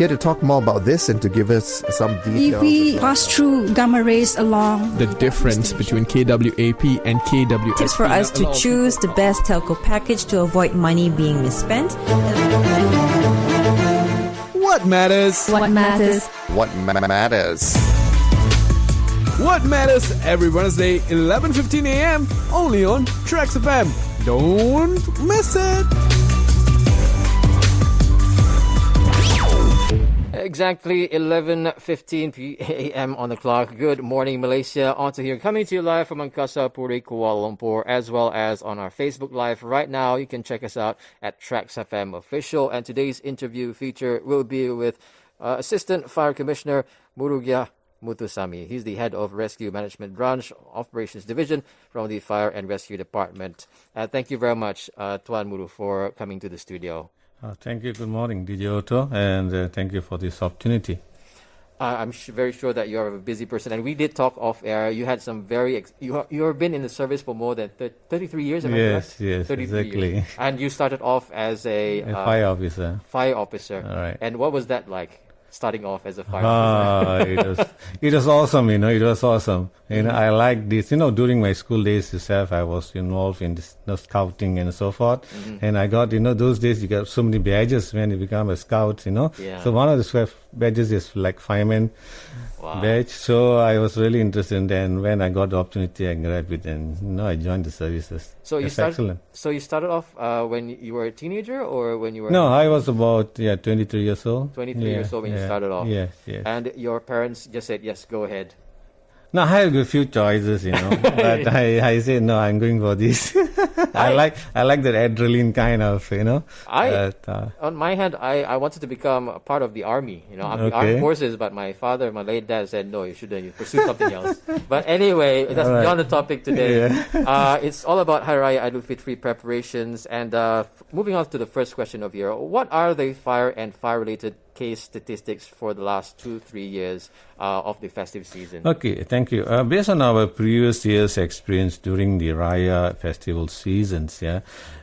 here to talk more about this and to give us some details. If we pass through gamma rays along the difference between KWAP and KWSP. Tips for us to choose the best telco package to avoid money being misspent. What matters? What matters? What matters? What matters every Wednesday, 11:15 a.m. only on TRAXXfm. Don't miss it. Exactly 11:15 p.m. on the clock. Good morning, Malaysia. Otto here, coming to you live from Angkasa Puri, Kuala Lumpur, as well as on our Facebook Live. Right now, you can check us out at TRAXXfm Official. And today's interview feature will be with Assistant Fire Commissioner Murugiah MuthuSamy. He's the head of Rescue Management Branch Operations Division from the Fire and Rescue Department. Thank you very much, Tuan Muru, for coming to the studio. Thank you. Good morning, DJ Otto, and thank you for this opportunity. I'm very sure that you're a busy person, and we did talk off air. You had some you have been in the service for more than 33 years. Am I correct? Yes, exactly. Years. And you started off as a fire officer. Fire officer. All right. And what was that like? Starting off as a fire officer. It was awesome, it was awesome. I like this, during my school days itself, I was involved in this, scouting and so forth. Mm-hmm. And I got, those days you get so many badges when you become a scout, Yeah. So one of the badges is like fireman badge. So I was really interested, and when I got the opportunity, I grabbed it, and I joined the services. So excellent. So you started off when you were a teenager, or when you were? No, I was about 23 years old. 23 years old when you started off. Yes. And your parents just said, "Yes, go ahead." No, I had a few choices, but I said no. I'm going for this. I like that adrenaline kind of, On my hand, I wanted to become a part of the army, the armed forces. But my late dad said, no, you shouldn't. You pursue something else. But anyway, that's beyond the topic today. Yeah. It's all about Raya Aidilfitri preparations. And moving on to the first question of here, what are the fire and fire-related case statistics for the last 2-3 years of the festive season? Okay, thank you. Based on our previous year's experience during the Raya festival seasons,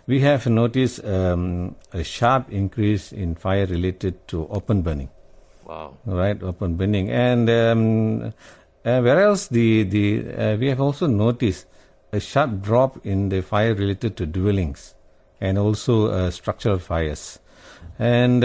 we have noticed a sharp increase in fire related to open burning. Wow! Right, open burning, and whereas we have also noticed a sharp drop in the fire related to dwellings and also structural fires. And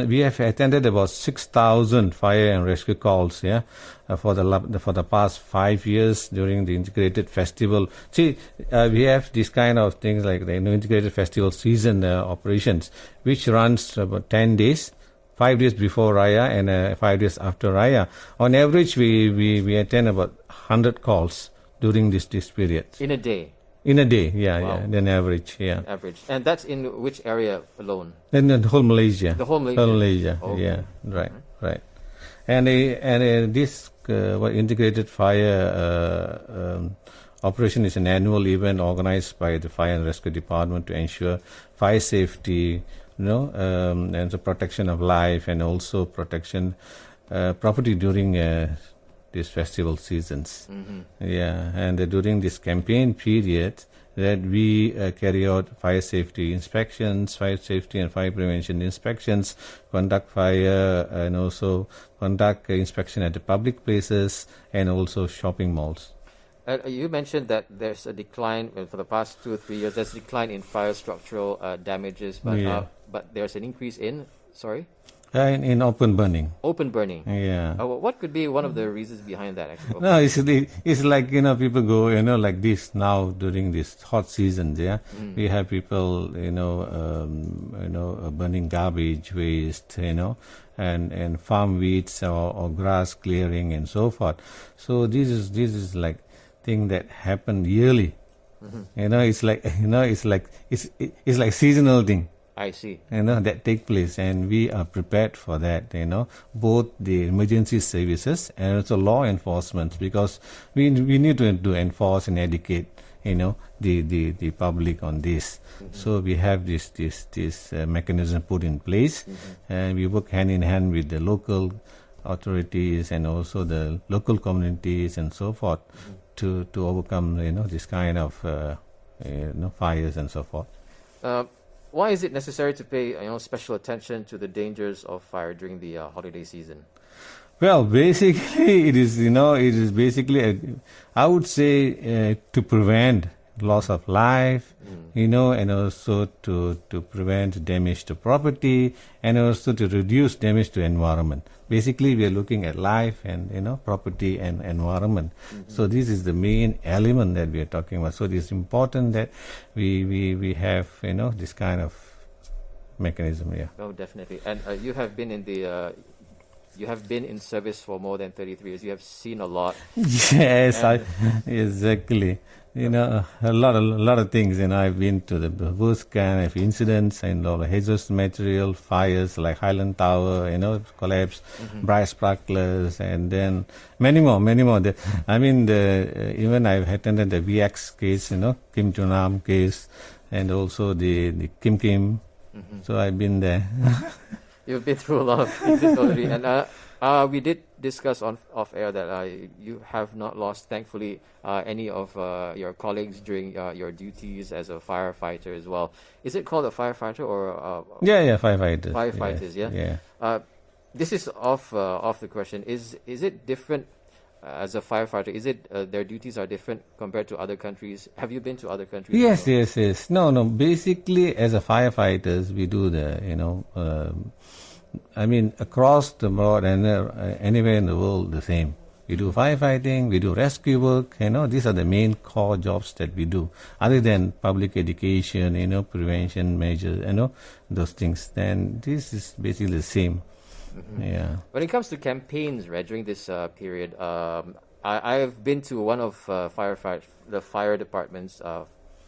we have attended about 6,000 fire and rescue calls, for the past 5 years during the integrated festival. See, we have these kind of things like the integrated festival season operations, which runs about 10 days, 5 days before Raya and 5 days after Raya. On average, we attend about 100 calls during this period. In a day? In a day, Wow. Then average, Average. And that's in which area alone? In the whole Malaysia. The whole Malaysia? Whole Malaysia, Okay. Right. And this integrated fire operation is an annual event organized by the Fire and Rescue Department to ensure fire safety, and the protection of life and also protection property during these festival seasons. Mm-hmm. And during this campaign period that we carry out fire safety inspections, fire safety and fire prevention inspections, conduct fire and also conduct inspection at the public places and also shopping malls. You mentioned that there's a decline for the past 2 or 3 years. There's a decline in fire structural damages, but there's an increase in, in open burning. Open burning. Yeah. What could be one of the reasons behind that? Actually? No, it's like people go like this now during this hot seasons. We have people burning garbage waste, and farm weeds or grass clearing and so forth. So this is like thing that happen yearly. It's like seasonal thing. I see. That take place, and we are prepared for that, both the emergency services and also law enforcement, because we need to enforce and educate, the public on this. Mm-hmm. So we have this mechanism put in place, and we work hand in hand with the local authorities and also the local communities and so forth to overcome, this kind of, fires and so forth. why is it necessary to pay special attention to the dangers of fire during the holiday season? Well, basically, it is basically, I would say, to prevent loss of life, and also to prevent damage to property, and also to reduce damage to environment. Basically, we are looking at life and, property and environment. So this is the main element that we are talking about. So it is important that we have, this kind of mechanism, yeah. Oh, definitely. And you have been in the... you have been in service for more than 33 years. You have seen a lot. Yes, exactly. A lot of things. I've been to the worst kind of incidents and all the hazardous material fires like Highland Tower, collapse, bright sparklers, and then many more. Even I've attended the VX case, Kim Jong-nam case, and also the Kim Kim. So I've been there. You've been through a lot of things already, and we did discuss off air that you have not lost, thankfully, any of your colleagues during your duties as a firefighter as well. Is it called a firefighter or? Yeah, firefighters. Firefighters, yeah. Yeah. This is off the question. Is it different as a firefighter? Is it their duties are different compared to other countries? Have you been to other countries? Yes. No. Basically, as a firefighters, we do across the board and anywhere in the world, the same. We do firefighting, we do rescue work. These are the main core jobs that we do. Other than public education, prevention measures, those things. Then this is basically the same. Yeah. When it comes to campaigns, right, during this period, I've been to one of the fire department's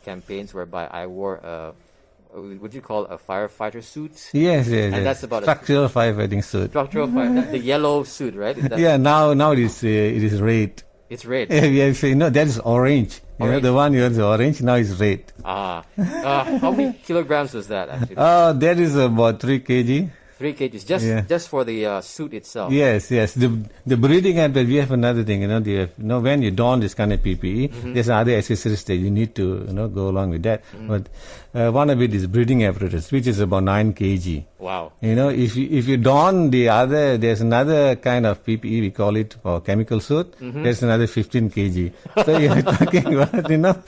campaigns whereby I wore would you call a firefighter suit? Yes. And that's about structural firefighting suit. Structural fire, the yellow suit, right? Now it is red. It's red. Yes, that is orange. The one you have is orange. Now it's red. How many kilograms was that actually? That is about 3 kg. 3 kgs, just for the suit itself. Yes. The breathing apparatus, we have another thing, when you don this kind of PPE, there's other accessories that you need to, go along with that. But one of it is breathing apparatus, which is about 9 kg. Wow. If you don the other, there's another kind of PPE, we call it for chemical suit, there's another 15 kg. So you're talking about,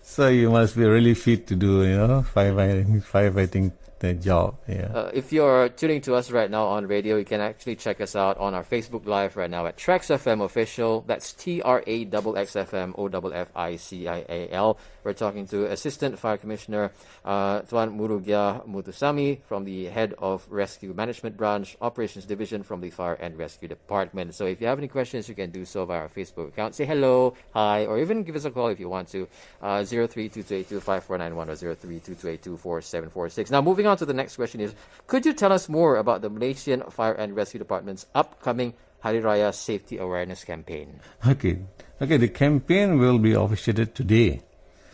so you must be really fit to do, firefighting the job. Yeah. If you're tuning to us right now on radio, you can actually check us out on our Facebook Live right now at TRAXXfm Official. That's TRAXXfM OFFICIAL. We're talking to Assistant Fire Commissioner Tuan Murugiah MuthuSamy from the Head of Rescue Management Branch, Operations Division from the Fire and Rescue Department. So if you have any questions, you can do so via our Facebook account. Say hello, hi, or even give us a call if you want to. 0322825491 or 0322824746. Now, moving on to the next question is, could you tell us more about the Malaysian Fire and Rescue Department's upcoming Hari Raya Safety Awareness Campaign? Okay, the campaign will be officiated today.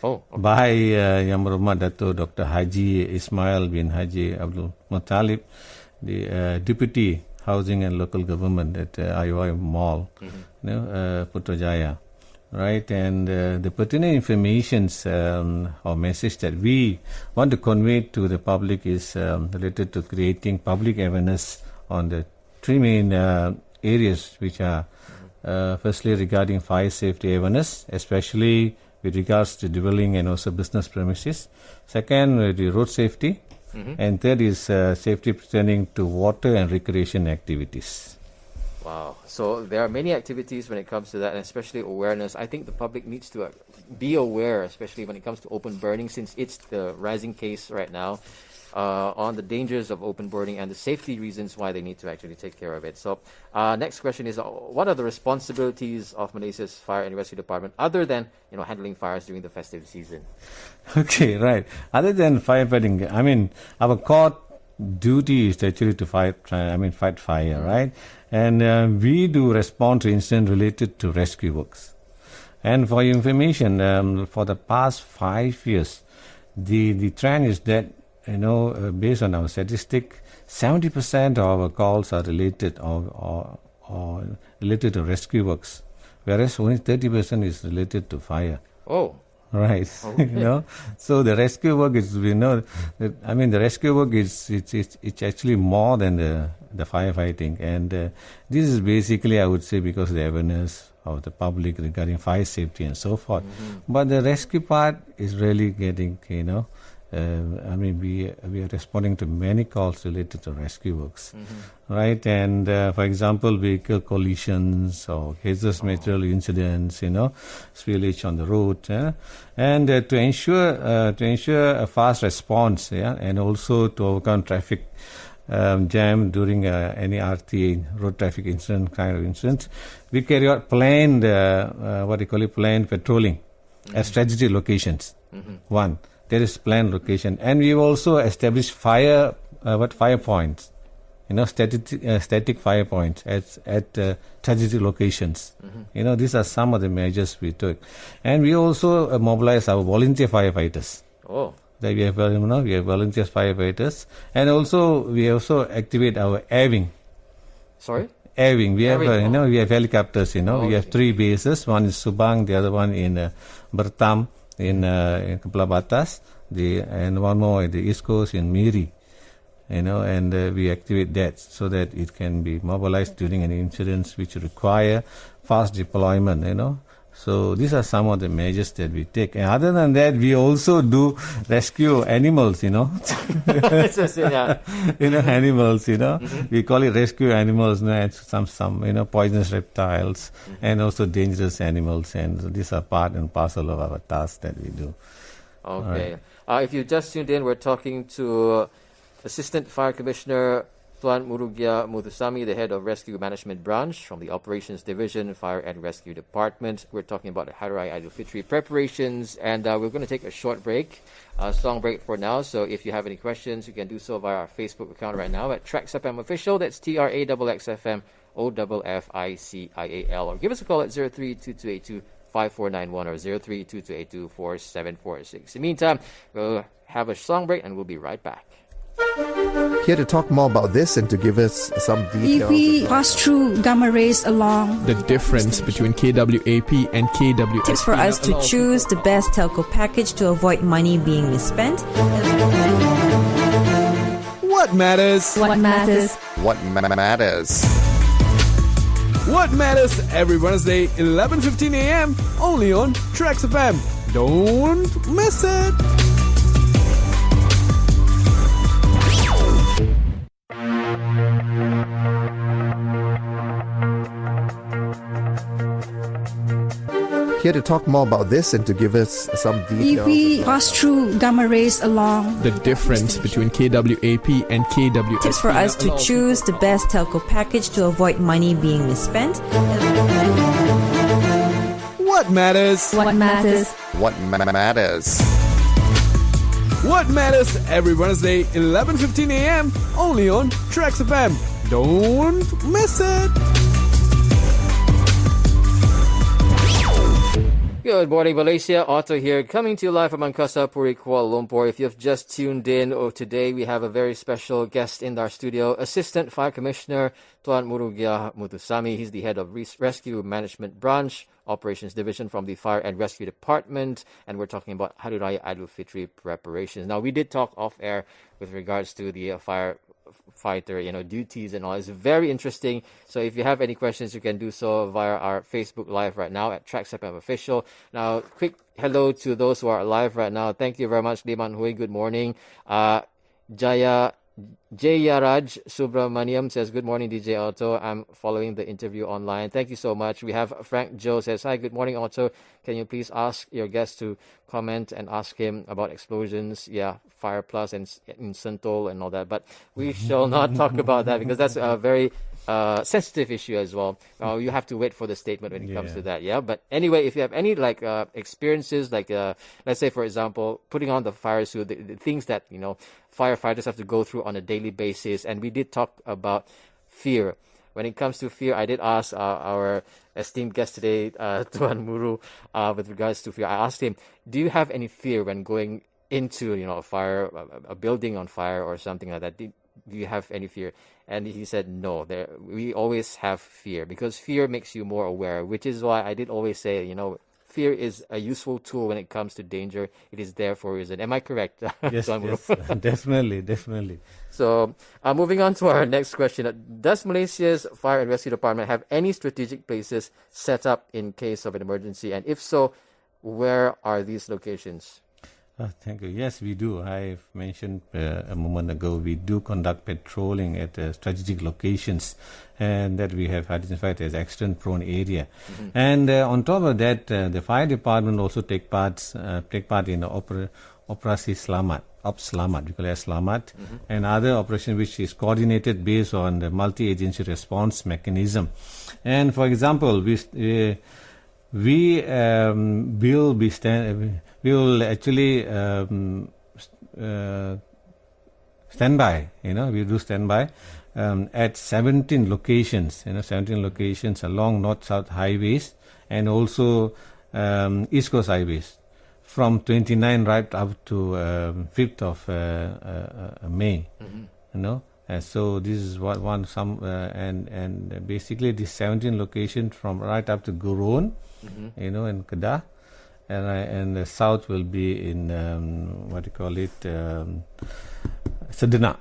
Oh, okay. By Yang Berhormat Dato' Dr. Haji Ismail bin Haji Abdul Muttalib, the Deputy Housing and Local Government at IOI Mall, Putrajaya. Right, and the pertinent information or message that we want to convey to the public is related to creating public awareness on the three main areas, which are firstly regarding fire safety awareness, especially with regards to dwelling and also business premises. Second, the road safety, and third is safety pertaining to water and recreation activities. Wow. So there are many activities when it comes to that, and especially awareness. I think the public needs to be aware, especially when it comes to open burning, since it's the rising case right now, on the dangers of open burning and the safety reasons why they need to actually take care of it. So next question is, what are the responsibilities of Malaysia's Fire and Rescue Department other than handling fires during the festive season? Okay, right. Other than firefighting, our core duty is actually to fight fire, right? And we do respond to incidents related to rescue works. And for your information, for the past 5 years, the trend is that, based on our statistic, 70% of our calls are related or related to rescue works, whereas only 30% is related to fire. Oh. Right. So the rescue work is, the rescue work is it's actually more than the firefighting, and this is basically, I would say, because of the awareness of the public regarding fire safety and so forth. But the rescue part is really getting, we are responding to many calls related to rescue works, right? And for example, vehicle collisions or hazardous material incidents, spillage on the road, and to ensure a fast response, and also to overcome traffic jam during any RTA, road traffic incident, kind of incidents, we carry out planned, planned patrolling at strategic locations. One. There is planned location, and we've also established fire points, static fire points at strategic locations. These are some of the measures we took, and we also mobilize our volunteer firefighters. Oh, that we have volunteer firefighters, and we also activate our air wing. Sorry. Air wing. We have we have helicopters. We have 3 bases. One is Subang, the other one in Bertam. In Kepala Batas, and one more at the East Coast in Miri, and we activate that so that it can be mobilized during any incidents which require fast deployment, So these are some of the measures that we take. And other than that, we also do rescue animals, animals, We call it rescue animals, and some poisonous reptiles, and also dangerous animals. And these are part and parcel of our task that we do. Okay. Right. If you just tuned in, we're talking to Assistant Fire Commissioner Tuan Murugiah MuthuSamy, the head of Rescue Management Branch from the Operations Division, Fire and Rescue Department. We're talking about the Raya Aidilfitri preparations, and we're going to take a short break, song break for now. So if you have any questions, you can do so via our Facebook account right now at TRAXXfm Official. That's TRAXXfm OFFICIAL. Or give us a call at 0322825491 or 0322824746. In the meantime, we'll have a song break and we'll be right back. Here to talk more about this and to give us some details. If we pass through gamma rays along The difference between KWAP and KWSP. Tips for us to choose the best telco package to avoid money being misspent. What matters? what matters. What matters? What matters every Wednesday, 11:15 a.m. only on TRAXXfm. Don't miss it. Here to talk more about this and to give us some details. If we pass through gamma rays along The difference between KWAP and KWSP. Tips for us to choose the best telco package to avoid money being misspent. What matters? what matters. What matters? What matters every Wednesday, 11:15 a.m. only on TRAXXfm. Don't miss it. Good morning, Malaysia. Otto here, coming to you live from Angkasa Puri, Kuala Lumpur. If you've just tuned in, today we have a very special guest in our studio, Assistant Fire Commissioner Tuan Murugiah MuthuSamy. He's the head of Rescue Management Branch, Operations Division from the Fire and Rescue Department, and we're talking about Hari Raya Aidilfitri preparations. Now, we did talk off air with regards to the firefighter, duties and all. It's very interesting. So if you have any questions, you can do so via our Facebook Live right now at TRAXXfm Official. Now, quick hello to those who are live right now. Thank you very much, Liman Hui. Good morning. Jayaraj Subramaniam says, good morning, DJ Otto. I'm following the interview online. Thank you so much. We have Frank Joe says, hi, good morning, Otto. Can you please ask your guest to comment and ask him about explosions? Yeah, Fire Plus and in Sentol and all that. But we shall not talk about that because that's a very sensitive issue as well. You have to wait for the statement when it comes to that. Yeah. But anyway, if you have any experiences, let's say, for example, putting on the fire suit, the things that, firefighters have to go through on a daily basis. And we did talk about fear. When it comes to fear, I did ask our esteemed guest today, Tuan Muru, with regards to fear. I asked him, do you have any fear when going into, a fire, a building on fire or something like that? Do you have any fear? And he said, no, we always have fear because fear makes you more aware, which is why I did always say, fear is a useful tool when it comes to danger. It is there for a reason. Am I correct? Yes, Tuan Muru? yes, definitely. So, moving on to our next question. Does Malaysia's Fire and Rescue Department have any strategic places set up in case of an emergency? And if so, where are these locations? Thank you. Yes, we do. I've mentioned a moment ago, we do conduct patrolling at strategic locations and that we have identified as accident-prone area. And on top of that, the fire department also take part in the Operasi Selamat, Ops Selamat, we call it Selamat, and other operation which is coordinated based on the multi-agency response mechanism. And for example, we will actually stand by. We do stand by at 17 locations. 17 locations along North-South highways and also East Coast highways, from 29 right up to 5th of May. So this is and basically this 17 locations from right up to Gurun, in Kedah, and the south will be in Sedena.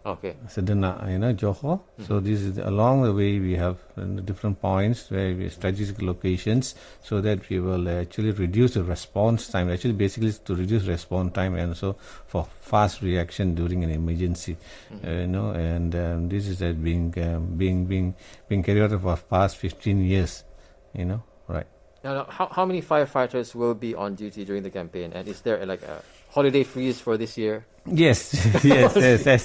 Okay. Sedena, Johor. So this is along the way we have different points where we strategic locations, so that we will actually reduce the response time. Actually, basically to reduce response time and so for fast reaction during an emergency. And this is being carried out for past 15 years. Right. Now, how many firefighters will be on duty during the campaign? And is there like a holiday freeze for this year? Yes.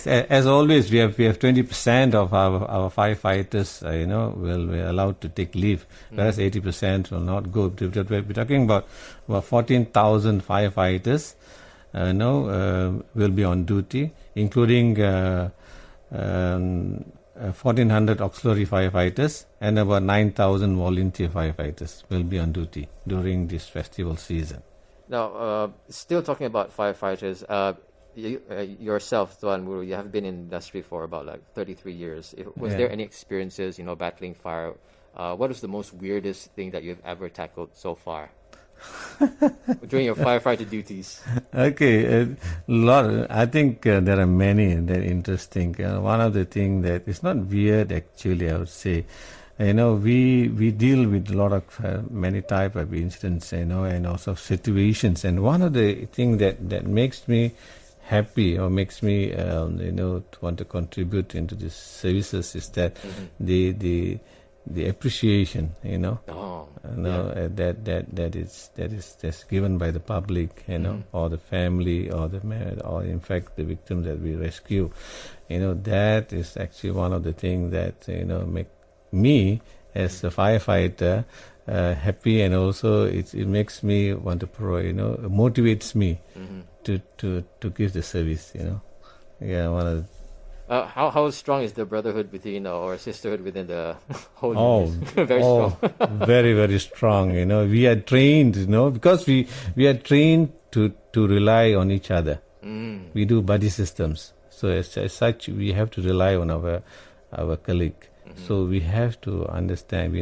As always, we have 20% of our firefighters, will be allowed to take leave, whereas 80% will not go. We're talking about 14,000 firefighters, will be on duty, including 1,400 auxiliary firefighters and about 9,000 volunteer firefighters will be on duty during this festival season. Now, still talking about firefighters, yourself, Tuan Muru, you have been in the industry for about 33 years. Was there any experiences, battling fire? What is the most weirdest thing that you've ever tackled so far during your firefighter duties? Okay, I think there are many that are interesting. One of the things that is not weird, actually, I would say. We deal with a lot of many type of incidents, and also situations. And one of the things that makes me happy or makes me, to want to contribute into these services is that the appreciation, that's given by the public, or the family, or or in fact the victims that we rescue. That is actually one of the things that make me as a firefighter happy, and also it makes me want to motivates me to give the service. One of the how strong is the brotherhood within or sisterhood within the whole very strong. Very, very strong. We are trained, because we are trained to rely on each other. We do buddy systems, so as such we have to rely on our colleague. So we have to understand, we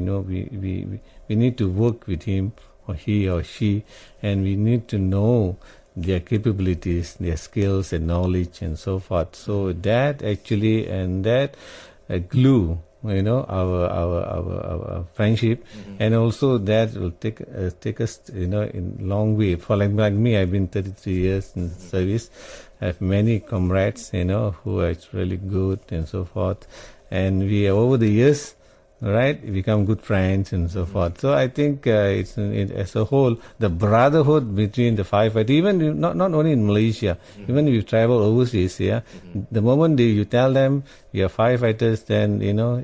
need to work with him or he or she, and we need to know their capabilities, their skills and knowledge and so forth. So that actually, and that glue, our friendship, and also that will take us, in long way. For like me, I've been 33 years in service. I have many comrades, who are really good and so forth. And we, over the years, become good friends and so forth. So I think it's as a whole, the brotherhood between the firefighters, even not only in Malaysia, even if you travel overseas, the moment you tell them you're firefighters, then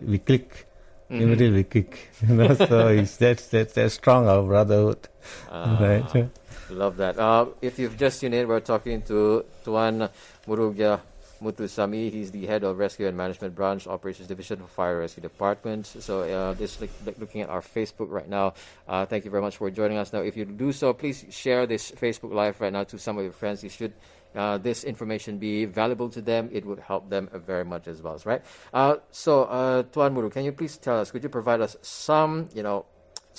we click. Immediately we click. So that's strong, our brotherhood. Right. Love that. If you've just tuned in, we're talking to Tuan Murugiah MuthuSamy. He's the head of Rescue and Management Branch Operations Division for Fire Rescue Department. So this looking at our Facebook right now. Thank you very much for joining us. Now, if you do so, please share this Facebook Live right now to some of your friends. You should this information be valuable to them. It would help them very much as well, right? So Tuan Muru, can you please tell us? Could you provide us some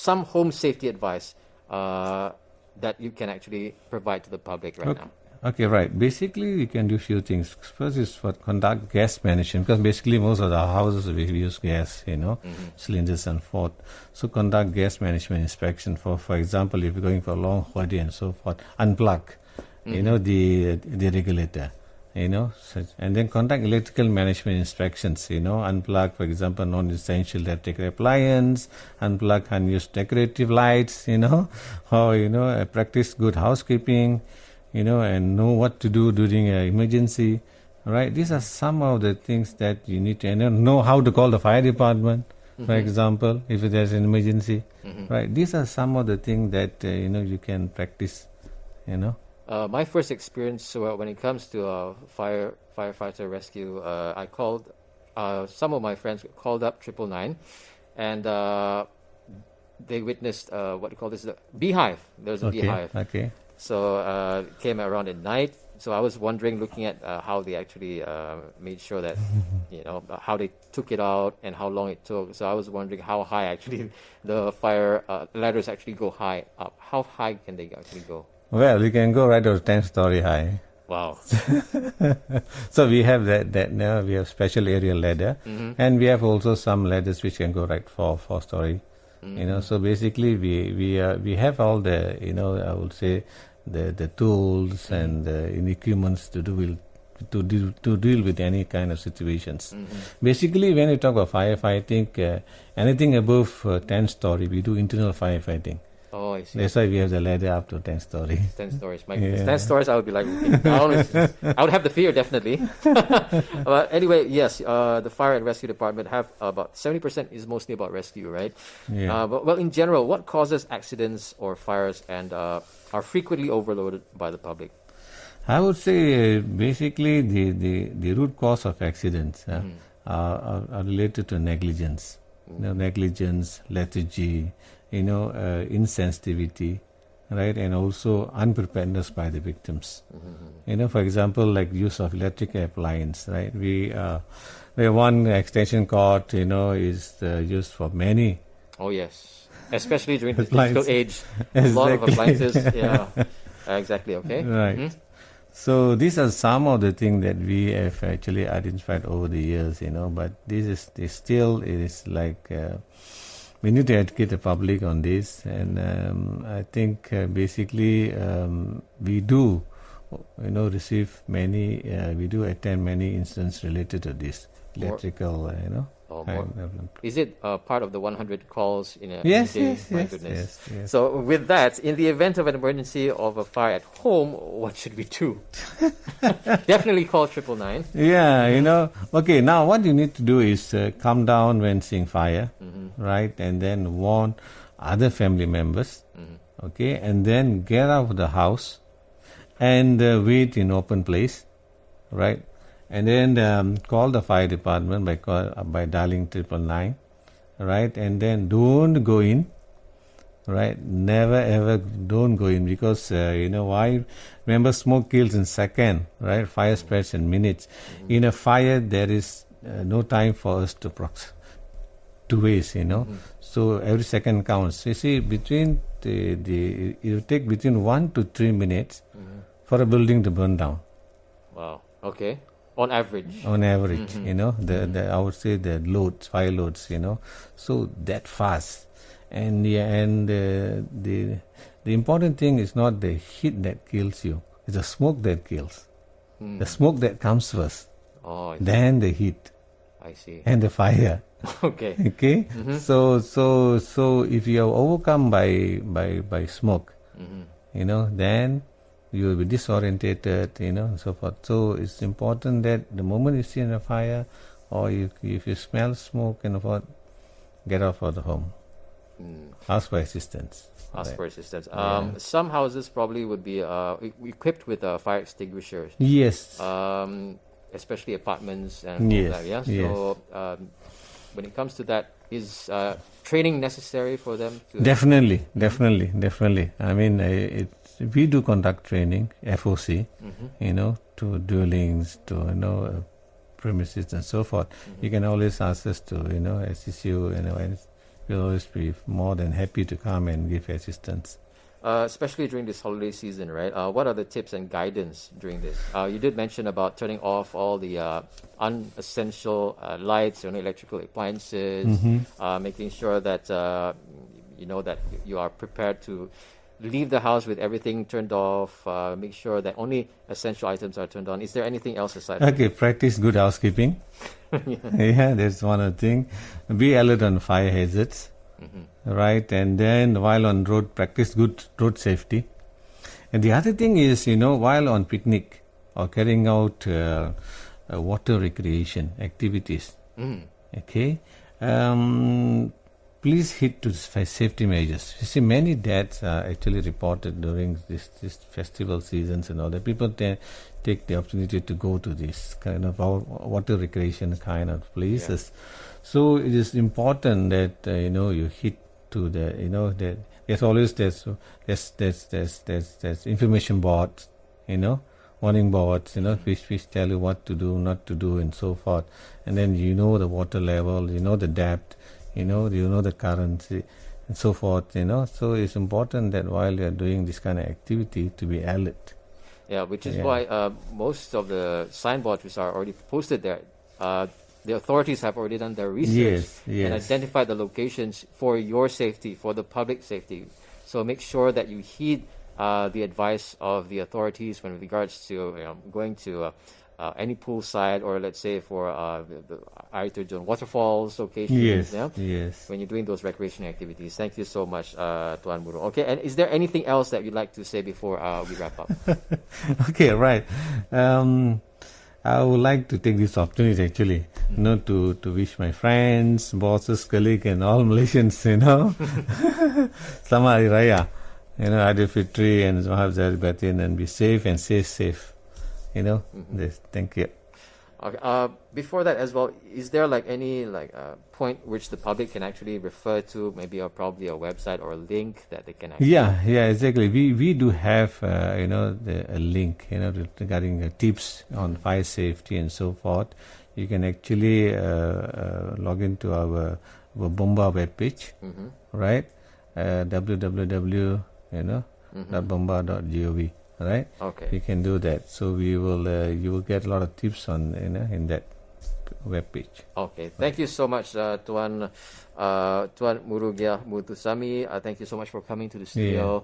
home safety advice that you can actually provide to the public right now? Okay, right. Basically, we can do few things. First is for conduct gas management, because basically most of the houses we use gas, cylinders and forth. So conduct gas management inspection. For example, if you're going for a long holiday and so forth, unplug, the regulator, and then conduct electrical management inspections. Unplug, for example, non-essential electrical appliance, unplug unused decorative lights. Or practice good housekeeping. And know what to do during an emergency, right? These are some of the things that you need to know how to call the fire department, for example, if there's an emergency, right? These are some of the things that, you can practice, My first experience when it comes to firefighter rescue, I called, some of my friends called up 999, and they witnessed what do you call this? The beehive. There's a beehive. Okay. So came around at night. So I was wondering, looking at how they actually made sure that, how they took it out and how long it took. So I was wondering how high actually the fire ladders actually go high up. How high can they actually go? Well, you can go right to 10-story high. Wow. So we have that now. We have special aerial ladder, and we have also some ladders which can go right 4-story. So basically we have all the I would say the tools and equipments to deal with any kind of situations. Basically, when we talk about firefighting, anything above 10-story, we do internal firefighting. Oh, I see. That's why we have the ladder up to 10 stories. 10 stories. My goodness. 10 stories, I would be like looking down. I would have the fear, definitely. But anyway, yes, the fire and rescue department have about 70% is mostly about rescue, right? Yeah. But in general, what causes accidents or fires and are frequently overloaded by the public? I would say basically the root cause of accidents are related to negligence. Negligence, lethargy, insensitivity, right, and also unpreparedness by the victims. For example, like use of electric appliance, right? We one extension cord, is used for many. Oh yes, especially during the digital age, a lot of appliances. Yeah, exactly. Okay. Right. So these are some of the things that we have actually identified over the years, But this is still like. We need to educate the public on this, and I think basically we do, receive many, we do attend many incidents related to this electrical, Is it part of the 100 calls in a yes, day? yes, My yes, goodness. yes. So with that, in the event of an emergency of a fire at home, what should we do? Definitely call 999. Yeah, okay, now what you need to do is come down when seeing fire, right, and then warn other family members, okay, and then get out of the house and wait in open place, right, and then call the fire department by dialing 999, right, and then don't go in, right, never ever don't go in, because why? Remember, smoke kills in second, right, fire spreads in minutes. In a fire there is no time for us to waste, so every second counts. You see, between it take between 1 to 3 minutes for a building to burn down. Wow. Okay. On average. On average, the I would say the loads, fire loads, so that fast. And the important thing is not the heat that kills you; it's the smoke that kills. The smoke that comes first, then the heat. I see. And the fire. Okay. Okay. So if you are overcome by smoke, then you will be disorientated, and so forth. So it's important that the moment you see a fire, or if you smell smoke and so forth, get out of the home. Ask for assistance. Ask for assistance. Some houses probably would be equipped with fire extinguishers. Yes. Especially apartments and all that. Yeah. So when it comes to that, is training necessary for them? Definitely. I mean, we do conduct training, FOC, to dwellings, to premises and so forth. You can always ask us to, assist you, and we'll always be more than happy to come and give assistance. especially during this holiday season, right? What are the tips and guidance during this? You did mention about turning off all the unessential lights, electrical appliances, making sure that that you are prepared to leave the house with everything turned off. Make sure that only essential items are turned on. Is there anything else aside? Okay, practice good housekeeping. Yeah, that's one of the things. Be alert on fire hazards, right? And then while on road, practice good road safety. And the other thing is, while on picnic or carrying out water recreation activities, okay, please hit to safety measures. You see, many deaths are actually reported during this festival seasons and all that. People take the opportunity to go to this kind of water recreation kind of places. Yeah. So it is important that you hit to the that there's always there's information boards, warning boards, which tell you what to do, not to do, and so forth. And then the water level, the depth. The currency and so forth, So it's important that while you're doing this kind of activity to be alert. Yeah, which is why most of the signboards which are already posted there, the authorities have already done their research and identified the locations for your safety, for the public safety. So make sure that you heed the advice of the authorities when regards to going to any poolside, or let's say for the Airturjun waterfalls locations. Yes. When you're doing those recreation activities. Thank you so much, Tuan Muru. Okay, and is there anything else that you'd like to say before we wrap up? Okay, right. I would like to take this opportunity actually, to wish my friends, bosses, colleagues, and all Malaysians, Selamat Hari Raya, Aidilfitri and Murugiah Batin, and be safe and stay safe. Thank you. Okay. Before that as well, is there any point which the public can actually refer to, maybe or probably a website or a link that they can actually... Yeah, exactly. We do have a link regarding tips on fire safety and so forth. You can actually log into our Bomba webpage, right? www.bomba.gov. Right. Okay. You can do that. So we will. You will get a lot of tips on in that web page. Okay. Thank you so much, Tuan Murugiah MuthuSamy. Thank you so much for coming to the studio.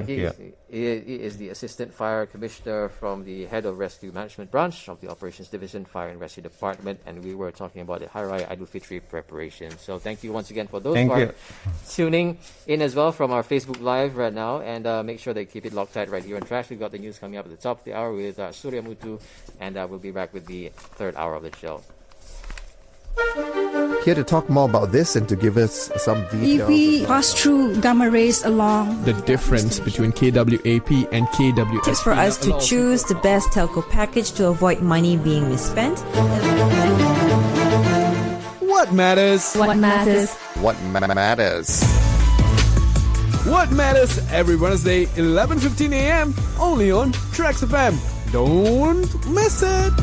He is the Assistant Fire Commissioner from the Head of Rescue Management Branch of the Operations Division, Fire and Rescue Department, and we were talking about the Hari Raya Aidilfitri preparation. So thank you once again for those who are tuning in as well from our Facebook Live right now, and make sure that you keep it locked tight right here on Trax. We've got the news coming up at the top of the hour with Surya Muthu, and we'll be back with the third hour of the show. Here to talk more about this and to give us some details. If we pass through gamma rays along The difference between KWAP and KWSP. Tips for us to choose the best telco package to avoid money being misspent. What matters? what matters. What matters? What matters every Wednesday, 11:15 a.m. only on TRAXXfm. Don't miss it.